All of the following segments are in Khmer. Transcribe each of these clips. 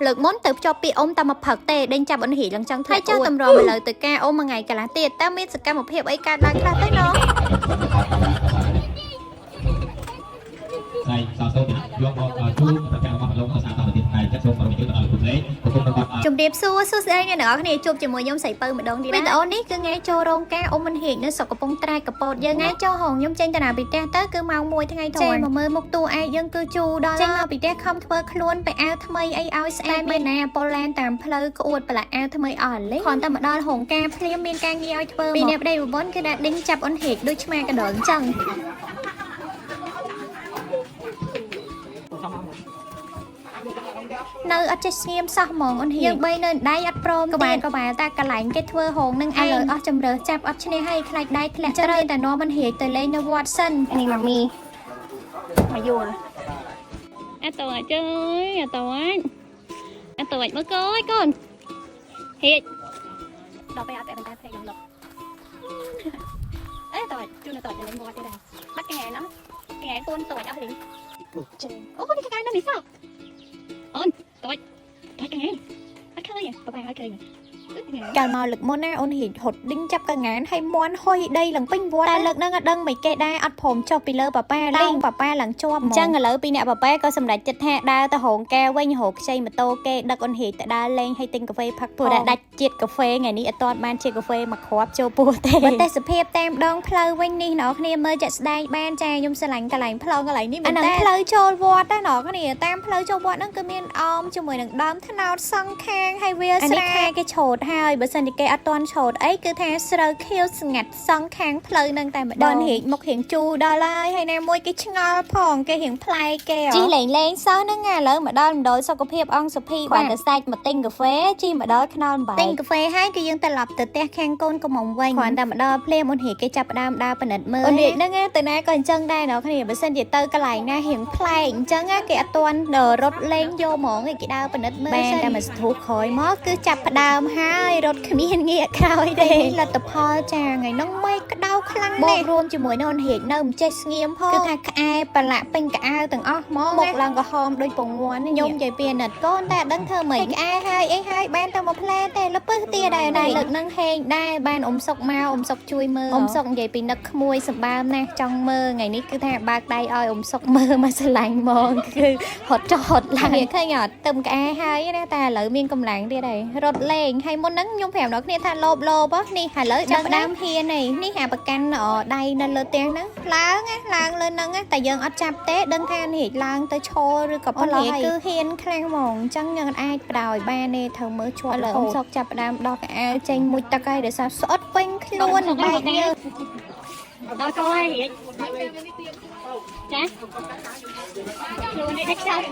លើកមុនទៅភ្ជាប់ពីអ៊ំតាមមកផឹកទេដេញចាប់អ៊ុនហៀឡើងចង់ធ្វើចាំតម្រមកលើទៅការអ៊ំមួយថ្ងៃកន្លះទៀតតើមានសកម្មភាពអីកើតឡើងខ្លះទៅណោះហើយសោតទៅយកមកជួបប្រចាំរបស់លោកសាស្ត្រតាមប្រទេសថៃចាត់សូមបរិយាកាសឲ្យពុទ្ធលេខប្រគំរបស់ជំរាបសួរស្ដីអ្នកនរគ្នាជួបជាមួយខ្ញុំសៃពៅម្ដងទៀតវីដេអូនេះគឺថ្ងៃចូលរោងការអ៊ំមិនហៀកនៅស្រុកកំពង់ត្រាយកពតយើងថ្ងៃចូលហងខ្ញុំចេញតាណាពីផ្ទះទៅគឺម៉ោង1ថ្ងៃធំចេញមកមើលមុខតួឯកយើងគឺជូរដល់ចេញមកពីផ្ទះខំធ្វើខ្លួនទៅអាវថ្មីអីឲ្យស្អាតមែនណាប៉ូឡែនតាមផ្លូវក្អួតប្រឡាក់អាវថ្មីអស់លេគ្រាន់តែមកដល់រោងការភ្លាមមានការងារឲ្យធ្វើពីអ្នកប្តីប្រពន្ធគឺដាក់ដេញចាប់អ៊ុនហៀកដូចឆ្មាកណ្ដុរអញ្ចឹងនៅអត់ចេះស្ងៀមសោះហ្មងអូនយើងបីនៅដៃអត់ព្រមក្បាលតែកន្លែងគេធ្វើហងនឹងឯងអស់ជំរើសចាប់អត់ឈ្នះហើយខ្លាចដៃធ្លាក់ត្រូវតែនាំមិនហៀកទៅលេងនៅវត្តសិននេះម៉ាមីមកយល់អត់តើអើយអត់តើមើលកូនកូនហៀកដល់ពេលអត់តែបន្តែផ្សេងខ្ញុំលុបអេតើជួនតើលេងវត្តទេដែរបាត់កែណោះកែកូនតើអស់លីអូនេះកែនៅនេះសោះអូនតើកែអត់ឃើញប៉ាអត់ឃើញកាលមកលើកមុនណាអូនហៀកហត់ដេញចាប់កងានឲ្យមន់ហុយដីឡើងពេញវត្តតែលើកហ្នឹងអត់ដឹងមិនគេដែរអត់ព្រមចុះពីលើប៉ាលេងប៉ាឡើងជាប់ហ្មងអញ្ចឹងឥឡូវពីអ្នកប៉ាក៏សម្រេចចិត្តថាដើរទៅរោងការវិញរកខ្ចីម៉ូតូគេដឹកអូនហៀកទៅដើរលេងឲ្យទិញកាហ្វេផឹកព្រោះតែដាច់ជាតិកាហ្វេថ្ងៃនេះអត់ទាន់បានជាកាហ្វេមកគ្រាប់ចូលពោះទេបើទេសភាពតាមដងផ្លូវវិញនេះអ្នកគ្នាមើលចាក់ស្ដែងបានចាខ្ញុំស្រឡាញ់កន្លែងផ្លូវកន្លែងនេះមែនតើផ្លូវចូលវត្តណាអ្នកគ្នាតាមផ្លូវចូលវត្តហ្នឹងគឺមានអមជាមួយនឹងដើមថ្នោតសងខាងហើយវាស្រាគេឆោតហើយបើសិនគេអត់ទាន់ឆោតអីគឺថាស្រូវខៀវស្ងាត់សងខាងផ្លូវនឹងតែម្ដងហៀកមុខហៀងជូរដល់ហើយណាមួយគេឆ្ងល់ផងគេហៀងប្លែកគេជីលេងសោះហ្នឹងឥឡូវមកដល់មណ្ឌលសុខភាពអង្គសុភីបានតែសាច់មកទិញកាហ្វេជីមកដល់ខ្នល់បាយទិញកាហ្វេហើយគឺយើងត្រឡប់ទៅផ្ទះខាងកូនកំមុំវិញគ្រាន់តែមកដល់ភ្លាមអូនហៀកគេចាប់ផ្ដើមដើរពិនិត្យមើលអូនហៀកហ្នឹងទៅណាក៏អញ្ចឹងដែរអ្នកគ្នាបើសិនជាទៅកន្លែងណាហៀងប្លែកអញ្ចឹងគេអត់ទាន់រត់លេងយកហ្មងគេដើរពិនិត្យមើលបានតែមកស្ទុះក្រោយមកគឺចាប់ផ្ដើមហើយរត់គ្មានងាកក្រោយទេលទ្ធផលចាថ្ងៃហ្នឹងមេឃក្តៅខ្លាំងណាស់បូករួមជាមួយនៅអូនហៀកនៅមិនចេះស្ងៀមផងគឺថាក្អែប្រឡាក់ពេញកៅអៅទាំងអស់ហ្មងមកឡើងក្រហមដូចពងមាន់ខ្ញុំនិយាយពីអាណិតកូនតែអត់ដឹងធ្វើម៉េចក្អែហើយអីហើយបានទៅមកផ្លែទេលពឹសទៀតដែរលើកហ្នឹងហេងដែរបានអ៊ំសុកមកអ៊ំសុកជួយមើលអ៊ំសុកនិយាយពីនឹកក្មួយសម្បើមណាស់ចង់មើលថ្ងៃនេះគឺថាបើកដៃឲ្យអ៊ំសុកមើលមកស្រឡាញ់ហ្មងគឺហត់ចោះហត់ឡើងឃើញអត់ទឹមក្អែហើយណាតែឥឡូវមានកម្លាំងទៀតហើយរត់លេងហើយមុនហ្នឹងខ្ញុំប្រាប់ដល់គ្នាថាលោបនេះឥឡូវចាប់ដើមហ៊ាននេះអាប្រកាន់ដៃនៅលើផ្ទះហ្នឹងឡើងលើហ្នឹងតែយើងអត់ចាប់ទេដឹងថានេះឡើងទៅឈរឬក៏ប៉ុណ្ណេះគឺហ៊ានខ្លាំងហ្មងអញ្ចឹងយើងអាចបដោយបានទេត្រូវមើលជាប់លើអ៊ំសុកចាប់ដើមដោះកៅអៅចេញមួយទឹកហើយដោយសារស្អុតពេញខ្លួនបែកយើងដល់កូនហើយចាខ្លួននេះខ្សោយ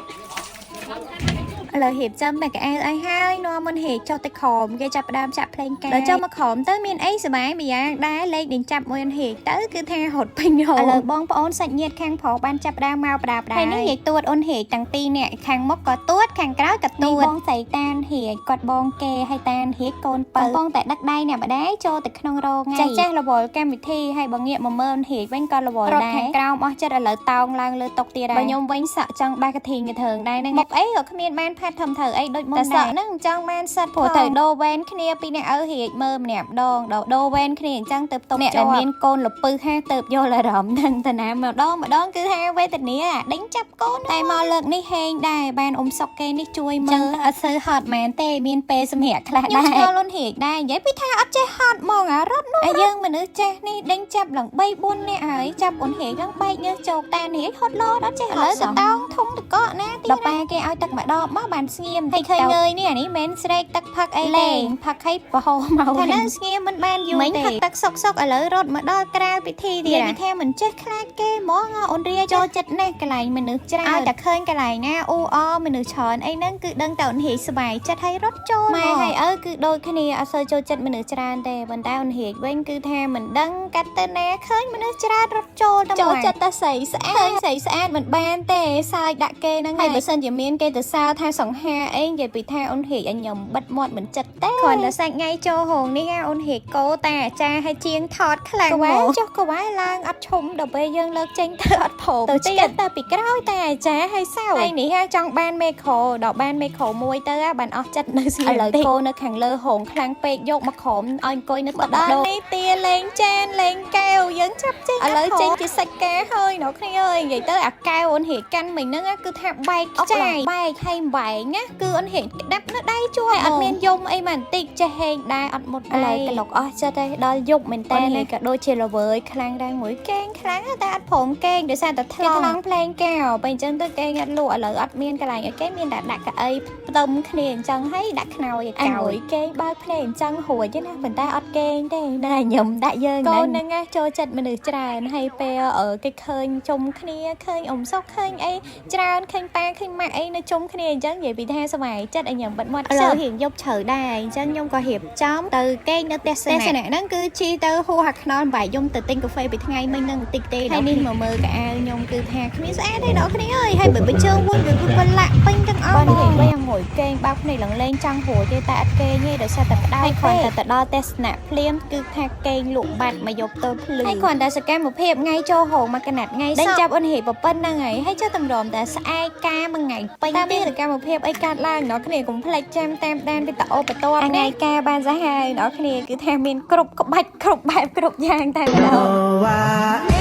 ឥឡូវហៀបចាំតែកៅអៅអីហើយនាំមិនហេចុះទៅក្រោមគេចាប់ផ្ដើមចាក់ភ្លេងការដល់ចុះមកក្រោមទៅមានអីសបាយម្យ៉ាងដែរលេខដេញចាប់មួយហេចទៅគឺថារត់ពេញរហូតឥឡូវបងប្អូនសាច់ញាតិខាងប្រុសបានចាប់ផ្ដើមមកប្រើហើយនេះនិយាយទួតអូនហេចទាំងពីរនាក់ខាងមុខក៏ទួតខាងក្រោយក៏ទួតបងស្រីតានហេចគាត់បងគេហើយតានហេចកូនបើបងតែដឹកដៃអ្នកម្ដាយចូលទៅក្នុងរោងចាស់រវល់កម្មវិធីហើយបងងាកមកមើលអូនហេចវិញក៏រវល់ដែរខាងក្រោមអស់ចិត្តឥឡូវតោងឡើងលើតុកទៀតហើយបើខ្ញុំវិញសាក់ចង់បាក់កធីងកធើងដែរហ្នឹងមុខអីក៏គ្មានបានផាត់ធំធ្វើអីដូចមុនដែរហ្នឹងអញ្ចឹងបានសិតព្រោះទៅដូរវេនគ្នាពីអ្នកឪហៀចមើលម្នាក់ម្ដងដូរវេនគ្នាអញ្ចឹងទៅតុកអ្នកដែលមានកូនលពឹសថាទៅយល់អារម្មណ៍ហ្នឹងតាណាម្ដងគឺថាវេទនាដេញចាប់កូនតែមកលើកនេះហេងដែរបានអ៊ំសុកគេនេះជួយមើលអត់សូវហត់មែនទេមានពេលសម្រាប់ខ្លះដែរខ្ញុំឆ្ងល់លុនហៀចដែរនិយាយពីថាអត់ចេះហត់ហ្មងរត់នោះយើងមនុស្សចេះនេះដេញចាប់ឡើង3 4នាក់ហើយចាប់អូនហៀចហ្នឹងបែកញើសជោគតែនេះហត់លោតអត់ចេះឥឡូវទៅតោងធំតកកណាទីដល់ប៉ាគេឲ្យទឹកម្ដងមកបានស្ងៀមហើយឃើញងើយនេះអានេះមិនស្រែកទឹកផឹកអីលេងផឹកឲ្យបោះមកតែនៅស្ងៀមមិនបានយូរទេមិញផឹកទឹកសុកឥឡូវរត់មកដល់ក្រៅពិធីទៀតនិយាយថាមិនចេះខ្លាចគេហ្មងអូនរាចូលចិត្តណាស់កន្លែងមនុស្សច្រើនឲ្យតែឃើញកន្លែងណាអ៊ូអមនុស្សច្រើនអីហ្នឹងគឺដឹងតែអូនហៀចសុបាយចិត្តឲ្យរត់ចូលម៉ែហើយឪគឺដូចគ្នាអត់សូវចូលចិត្តមនុស្សច្រើនទេប៉ុន្តែអូនហៀចវិញគឺថាមិនដឹងកាត់ទៅណាឃើញមនុស្សច្រើនរត់ចូលទៅចូលចិត្តតែស្រីស្អាតឃើញស្រីស្អាតមិនបានទេសើចដាក់គេហ្នឹងហើយបើសិនជាមានគេទៅសើថាស សង្ហាអីនិយាយពីថាអូនហេអញខ្ញុំបិទមាត់មិនចិត្តទេគ្រាន់តែសាច់ថ្ងៃចូលហងនេះអូនហេកោតែអាចារ្យឲ្យជាងថតខ្លាំងមកចុះក៏វាយឡើងអត់ឈុំដល់ពេលយើងលើកចេញទៅអត់ព្រមទៅទៀតតែពីក្រោយតែអាចារ្យឲ្យសោហើយនេះចង់បានមេក្រូដល់បានមេក្រូមួយទៅបានអស់ចិត្តនៅស្លៀកឥឡូវកោនៅខាងលើហងខ្លាំងពេកយកមកក្រោមឲ្យអង្គុយនៅបដានេះទាលេងចានលេងកែវយើងចាប់ចេញឥឡូវចេញជាសាច់កាហើយអ្នកគ្នាអើយនិយាយទៅអាកែវអូនហេកាន់មិញហ្នឹងគឺថាបែកចាយបែកហើយបែកណាគឺអូនហេក្តាប់នៅដៃជួយអត់មានយំអីមកបន្តិចចេះហេងដែរអត់មុតឥឡូវក្លុកអស់ចិត្តហើយដល់យប់មែនតើនេះក៏ដូចជាល្វើយខ្លាំងដែរមួយកេងខ្លាំងតែអត់ព្រមកេងដោយសារតែថ្លង់ផ្លេងកែវបើអញ្ចឹងទៅកេងអត់លក់ឥឡូវអត់មានកន្លែងឲ្យកេងមានតែដាក់កៅអីផ្ទឹមគ្នាអញ្ចឹងហើយដាក់ខ្នើយឲ្យកោយកេងបើកភ្នែកអញ្ចឹងរួចទេណាប៉ុន្តែអត់កេងទេតែញឹមដាក់យើងហ្នឹងចូលចិត្តមនុស្សច្រើនហើយពេលគេឃើញជុំគ្នាឃើញអ៊ំសុកឃើញអីច្រើនឃើញប៉ាឃើញម៉ាក់អីនៅជុំគ្នាអញ្ចឹងនិយាយពីថាសម័យចិត្តឲ្យញឹមបិទមាត់ឥឡូវរៀងយប់ជ្រៅដែរអញ្ចឹងខ្ញុំក៏រៀបចំទៅគេងនៅផ្ទះសនៈហ្នឹងគឺជីទៅហួរហាក់ខ្នល់បែកយំទៅទិញកាហ្វេពីថ្ងៃមិញហ្នឹងបន្តិចទេហើយនេះមកមើលកៅអៅខ្ញុំគឺថាគ្មានស្អាតទេអ្នកគ្នាអើយហើយបើបញ្ជើវិញគឺពិលាក់ពេញទាំងអស់បងនិយាយយ៉ាងងុយគេងបើកភ្នែកឡើងលេងចង់រួចទេតែអត់គេងទេដោយសារតែក្តៅគ្រាន់តែទៅដល់ផ្ទះសនៈភ្លាមគឺថាគេងលក់បាត់មកយកទៅភ្លឺហើយគ្រាន់តែសកម្មភាពថ្ងៃចូលហងមកកណាត់ថ្ងៃដេញចាប់អូនហេប៉ុណ្្នឹងហើយចុះតម្រាំតែស្អែកការមួយថ្ងៃពេញតែមានសកម្មភាពអីកាត់ឡើងអ្នកគ្នាកុំភ្លេចចាំតាមដានវីដេអូបន្ទាប់ថ្ងៃការបានសាហាវអ្នកគ្នាគឺថាមានគ្រប់ក្បាច់គ្រប់បែបគ្រប់យ៉ាងតែម្ដង